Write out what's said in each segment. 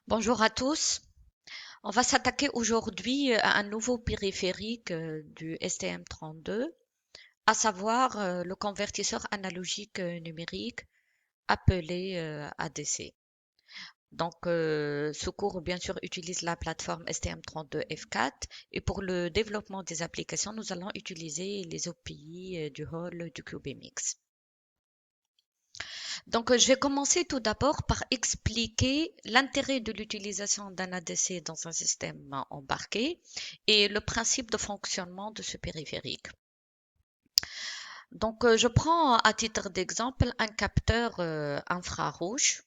Bonjour à tous. On va s'attaquer aujourd'hui à un nouveau périphérique du STM32, à savoir le convertisseur analogique numérique appelé ADC. Ce cours, bien sûr, utilise la plateforme STM32F4 et pour le développement des applications, nous allons utiliser les API du hall du CubeMX. Je vais commencer tout d'abord par expliquer l'intérêt de l'utilisation d'un ADC dans un système embarqué et le principe de fonctionnement de ce périphérique. Je prends à titre d'exemple un capteur infrarouge.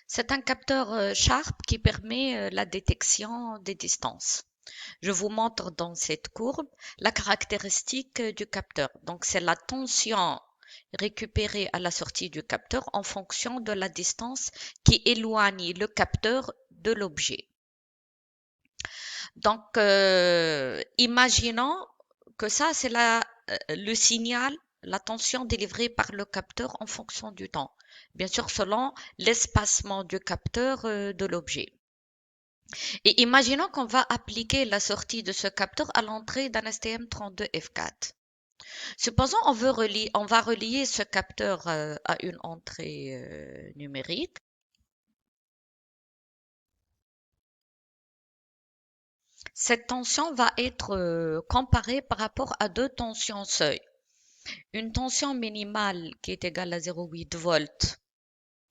C'est un capteur Sharp qui permet la détection des distances. Je vous montre dans cette courbe la caractéristique du capteur. Donc, c'est la tension récupérée à la sortie du capteur en fonction de la distance qui éloigne le capteur de l'objet. Imaginons que ça, c'est le signal, la tension délivrée par le capteur en fonction du temps. Bien sûr, selon l'espacement du capteur de l'objet. Et imaginons qu'on va appliquer la sortie de ce capteur à l'entrée d'un STM32F4. Supposons on va relier ce capteur à une entrée numérique. Cette tension va être comparée par rapport à deux tensions seuil. Une tension minimale qui est égale à 0,8 volts,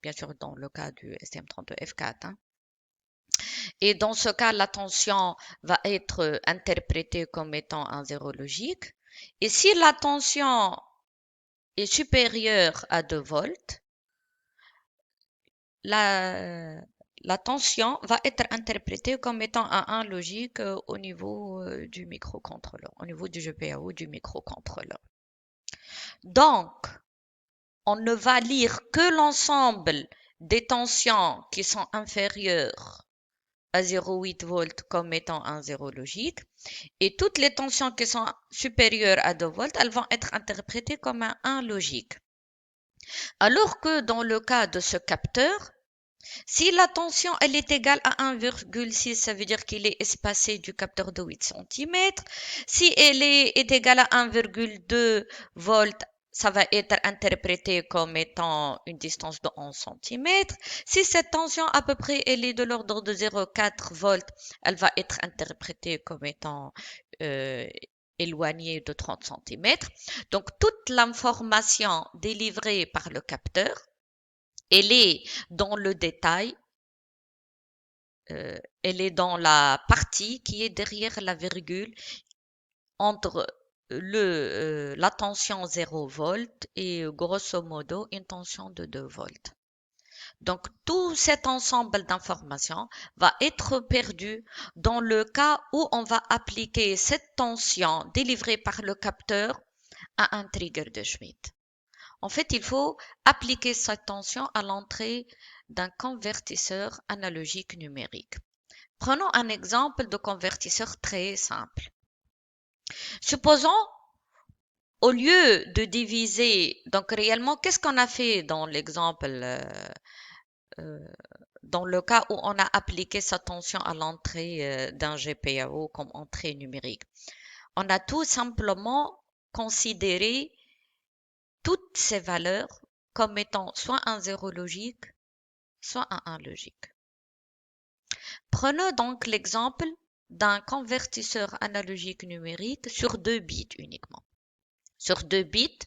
bien sûr dans le cas du STM32F4, hein. Et dans ce cas, la tension va être interprétée comme étant un zéro logique. Et si la tension est supérieure à 2 volts, la, la tension va être interprétée comme étant un 1 logique au niveau du microcontrôleur, au niveau du GPIO du microcontrôleur. Donc, on ne va lire que l'ensemble des tensions qui sont inférieures à 0,8 volts comme étant un zéro logique. Et toutes les tensions qui sont supérieures à 2 volts, elles vont être interprétées comme un 1 logique. Alors que dans le cas de ce capteur, si la tension elle est égale à 1,6, ça veut dire qu'il est espacé du capteur de 8 cm. Si elle est égale à 1,2 volts, ça va être interprété comme étant une distance de 11 cm. Si cette tension à peu près elle est de l'ordre de 0,4 volts, elle va être interprétée comme étant euh, éloignée de 30 cm. Donc toute l'information délivrée par le capteur, elle est dans le détail, elle est dans la partie qui est derrière la virgule entre la tension 0 volt et grosso modo une tension de 2 volts. Donc tout cet ensemble d'informations va être perdu dans le cas où on va appliquer cette tension délivrée par le capteur à un trigger de Schmitt. En fait, il faut appliquer cette tension à l'entrée d'un convertisseur analogique numérique. Prenons un exemple de convertisseur très simple. Supposons, au lieu de diviser, donc réellement, qu'est-ce qu'on a fait dans l'exemple, euh, dans le cas où on a appliqué sa tension à l'entrée d'un GPIO comme entrée numérique? On a tout simplement considéré toutes ces valeurs comme étant soit un zéro logique, soit un 1 logique. Prenons donc l'exemple d'un convertisseur analogique numérique sur 2 bits uniquement. Sur 2 bits,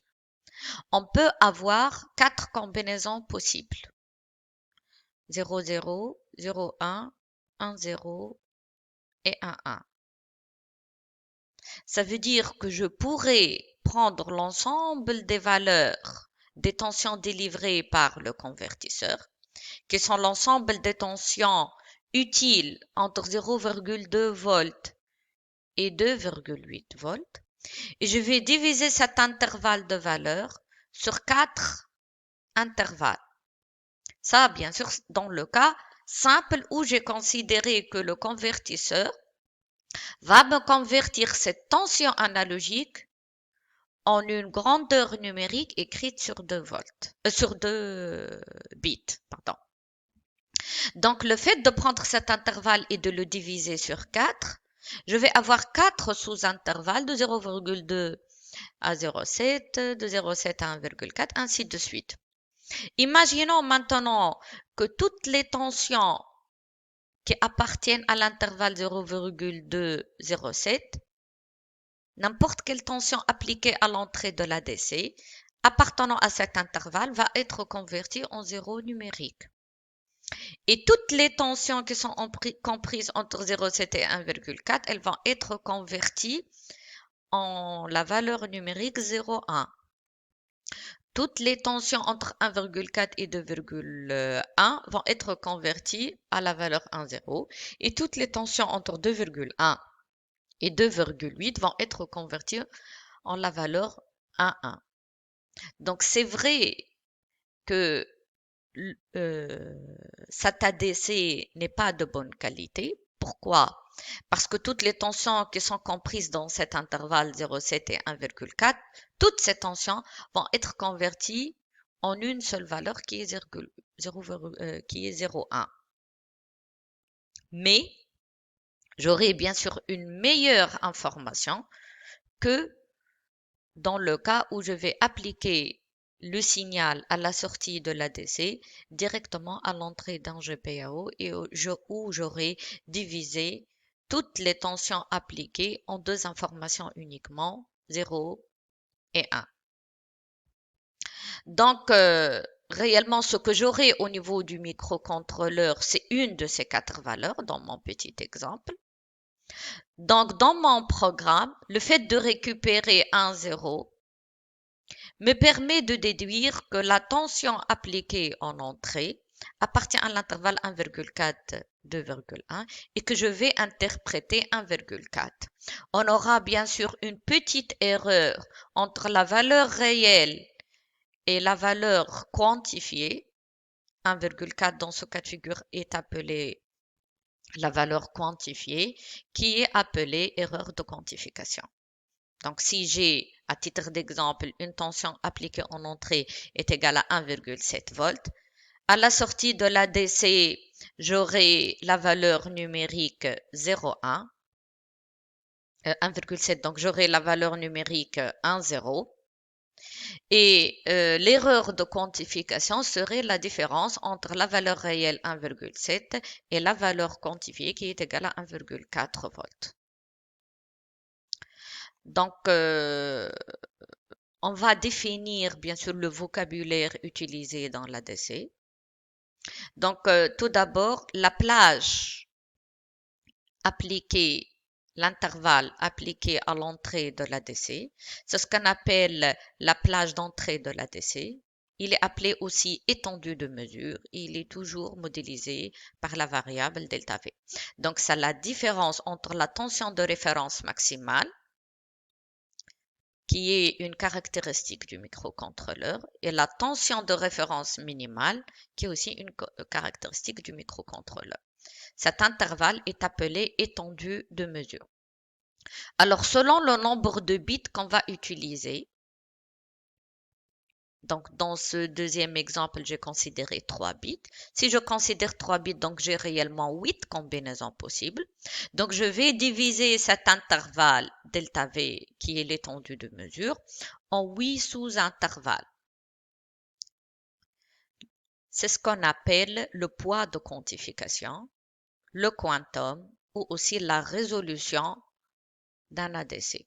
on peut avoir 4 combinaisons possibles. 0, 0, 0, 1, 1, 0 et 1, 1. Ça veut dire que je pourrais prendre l'ensemble des valeurs des tensions délivrées par le convertisseur, qui sont l'ensemble des tensions utiles entre 0,2 volts et 2,8 volts. Et je vais diviser cet intervalle de valeur sur 4 intervalles. Ça, bien sûr, dans le cas simple où j'ai considéré que le convertisseur va me convertir cette tension analogique en une grandeur numérique écrite sur 2 volts, sur 2 bits, pardon. Donc, le fait de prendre cet intervalle et de le diviser sur 4, je vais avoir 4 sous-intervalles de 0,2 à 0,7, de 0,7 à 1,4, ainsi de suite. Imaginons maintenant que toutes les tensions qui appartiennent à l'intervalle 0,2-0,7, n'importe quelle tension appliquée à l'entrée de l'ADC appartenant à cet intervalle va être convertie en zéro numérique. Et toutes les tensions qui sont comprises entre 0,7 et 1,4, elles vont être converties en la valeur numérique 0,1. Toutes les tensions entre 1,4 et 2,1 vont être converties à la valeur 1,0 et toutes les tensions entre 2,1 et 2,8 vont être converties en la valeur 1,1. Donc c'est vrai que cet ADC n'est pas de bonne qualité. Pourquoi? Parce que toutes les tensions qui sont comprises dans cet intervalle 0,7 et 1,4, toutes ces tensions vont être converties en une seule valeur qui est 0,1. Mais j'aurai bien sûr une meilleure information que dans le cas où je vais appliquer le signal à la sortie de l'ADC directement à l'entrée d'un GPIO et où j'aurai divisé toutes les tensions appliquées en deux informations uniquement, 0 et 1. Donc, réellement, ce que j'aurai au niveau du microcontrôleur, c'est une de ces 4 valeurs dans mon petit exemple. Donc, dans mon programme, le fait de récupérer un 0 me permet de déduire que la tension appliquée en entrée appartient à l'intervalle 1,4-2,1 et que je vais interpréter 1,4. On aura bien sûr une petite erreur entre la valeur réelle et la valeur quantifiée. 1,4 dans ce cas de figure est appelée la valeur quantifiée qui est appelée erreur de quantification. Donc, si j'ai, à titre d'exemple, une tension appliquée en entrée est égale à 1,7 volts, à la sortie de l'ADC, j'aurai la valeur numérique 0,1, 1,7, donc j'aurai la valeur numérique 1,0. Et l'erreur de quantification serait la différence entre la valeur réelle 1,7 et la valeur quantifiée qui est égale à 1,4 volts. Donc, on va définir bien sûr le vocabulaire utilisé dans l'ADC. Donc, tout d'abord, la plage appliquée, l'intervalle appliqué à l'entrée de l'ADC, c'est ce qu'on appelle la plage d'entrée de l'ADC. Il est appelé aussi étendue de mesure. Il est toujours modélisé par la variable delta V. Donc, c'est la différence entre la tension de référence maximale qui est une caractéristique du microcontrôleur, et la tension de référence minimale, qui est aussi une caractéristique du microcontrôleur. Cet intervalle est appelé étendue de mesure. Alors, selon le nombre de bits qu'on va utiliser, donc dans ce deuxième exemple, j'ai considéré 3 bits. Si je considère 3 bits, donc j'ai réellement 8 combinaisons possibles. Donc je vais diviser cet intervalle delta V, qui est l'étendue de mesure, en 8 sous-intervalles. C'est ce qu'on appelle le poids de quantification, le quantum ou aussi la résolution d'un ADC.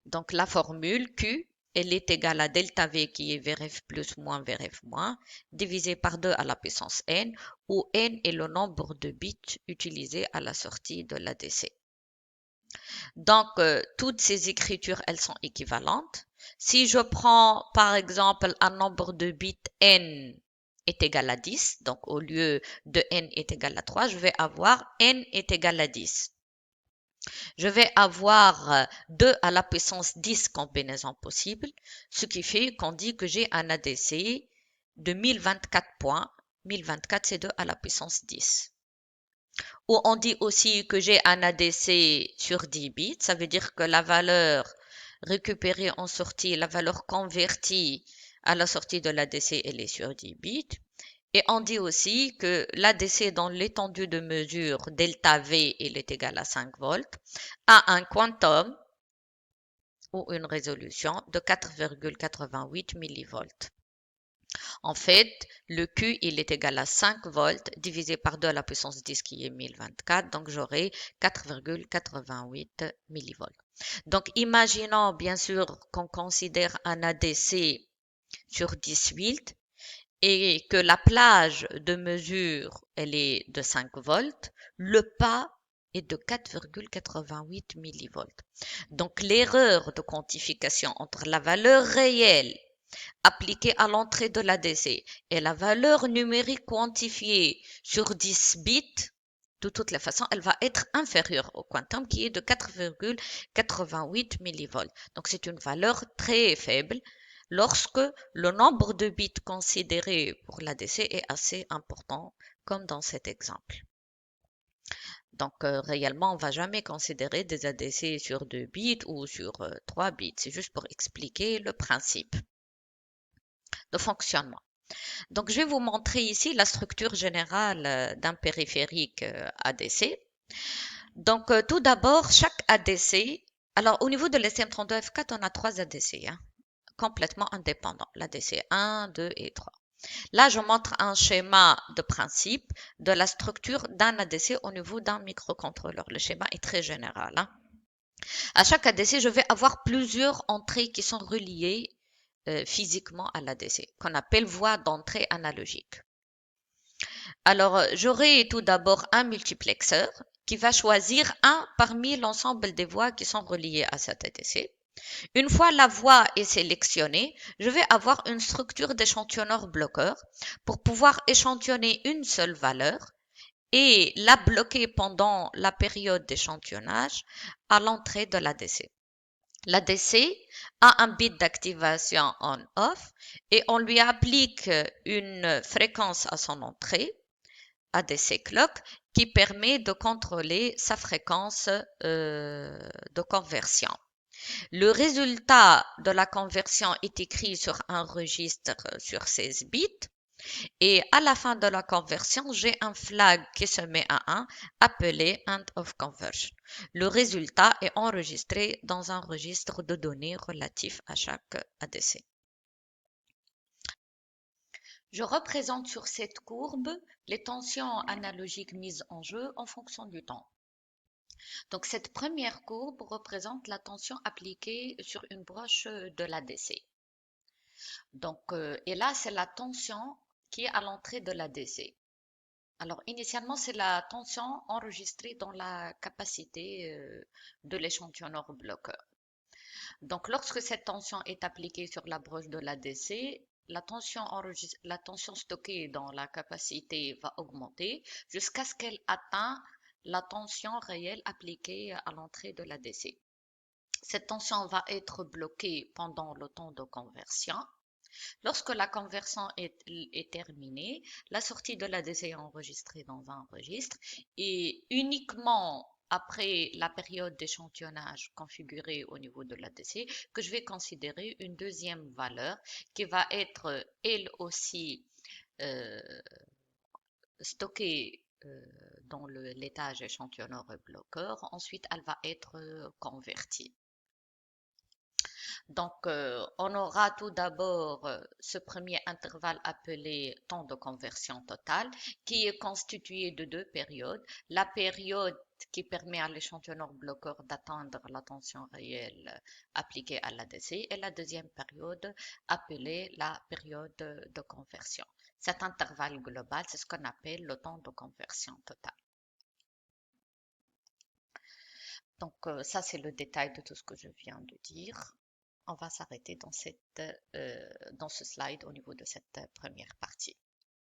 Donc la formule Q, elle est égale à delta V qui est VRF plus moins VRF moins, divisé par 2 à la puissance n, où n est le nombre de bits utilisés à la sortie de l'ADC. Donc, toutes ces écritures, elles sont équivalentes. Si je prends, par exemple, un nombre de bits n est égal à 10, donc au lieu de n est égal à 3, je vais avoir n est égal à 10. Je vais avoir 2 à la puissance 10 combinaisons possibles, ce qui fait qu'on dit que j'ai un ADC de 1024 points. 1024, c'est 2 à la puissance 10. Ou on dit aussi que j'ai un ADC sur 10 bits, ça veut dire que la valeur récupérée en sortie, la valeur convertie à la sortie de l'ADC, elle est sur 10 bits. Et on dit aussi que l'ADC dans l'étendue de mesure delta V, il est égal à 5 volts, a un quantum ou une résolution de 4,88 millivolts. En fait, le Q, il est égal à 5 volts divisé par 2 à la puissance 10 qui est 1024, donc j'aurai 4,88 millivolts. Donc, imaginons bien sûr qu'on considère un ADC sur 10 volts et que la plage de mesure, elle est de 5 volts, le pas est de 4,88 millivolts. Donc, l'erreur de quantification entre la valeur réelle appliquée à l'entrée de l'ADC et la valeur numérique quantifiée sur 10 bits, de toutes les façons, elle va être inférieure au quantum qui est de 4,88 millivolts. Donc, c'est une valeur très faible lorsque le nombre de bits considéré pour l'ADC est assez important, comme dans cet exemple. Donc, réellement, on ne va jamais considérer des ADC sur 2 bits ou sur 3 bits. C'est juste pour expliquer le principe de fonctionnement. Donc, je vais vous montrer ici la structure générale d'un périphérique ADC. Donc, tout d'abord, chaque ADC, alors au niveau de l'STM32F4, on a 3 ADC, hein, complètement indépendants, l'ADC 1, 2 et 3. Là, je montre un schéma de principe de la structure d'un ADC au niveau d'un microcontrôleur. Le schéma est très général, hein. À chaque ADC, je vais avoir plusieurs entrées qui sont reliées physiquement à l'ADC, qu'on appelle voie d'entrée analogique. Alors, j'aurai tout d'abord un multiplexeur qui va choisir un parmi l'ensemble des voies qui sont reliées à cet ADC. Une fois la voie est sélectionnée, je vais avoir une structure d'échantillonneur bloqueur pour pouvoir échantillonner une seule valeur et la bloquer pendant la période d'échantillonnage à l'entrée de l'ADC. L'ADC a un bit d'activation on-off et on lui applique une fréquence à son entrée, ADC clock, qui permet de contrôler sa fréquence de conversion. Le résultat de la conversion est écrit sur un registre sur 16 bits et à la fin de la conversion, j'ai un flag qui se met à 1 appelé end of conversion. Le résultat est enregistré dans un registre de données relatif à chaque ADC. Je représente sur cette courbe les tensions analogiques mises en jeu en fonction du temps. Donc cette première courbe représente la tension appliquée sur une broche de l'ADC. Donc, et là, c'est la tension qui est à l'entrée de l'ADC. Alors, initialement, c'est la tension enregistrée dans la capacité de l'échantillonneur bloqueur. Donc, lorsque cette tension est appliquée sur la broche de l'ADC, la tension stockée dans la capacité va augmenter jusqu'à ce qu'elle atteigne la tension réelle appliquée à l'entrée de l'ADC. Cette tension va être bloquée pendant le temps de conversion. Lorsque la conversion est terminée, la sortie de l'ADC est enregistrée dans un registre et uniquement après la période d'échantillonnage configurée au niveau de l'ADC que je vais considérer une deuxième valeur qui va être elle aussi euh, stockée dans l'étage échantillonneur bloqueur. Ensuite, elle va être convertie. Donc, on aura tout d'abord ce premier intervalle appelé temps de conversion totale, qui est constitué de deux périodes. La période qui permet à l'échantillonneur bloqueur d'atteindre la tension réelle appliquée à l'ADC et la deuxième période appelée la période de conversion. Cet intervalle global, c'est ce qu'on appelle le temps de conversion totale. Donc, ça, c'est le détail de tout ce que je viens de dire. On va s'arrêter dans ce slide au niveau de cette première partie.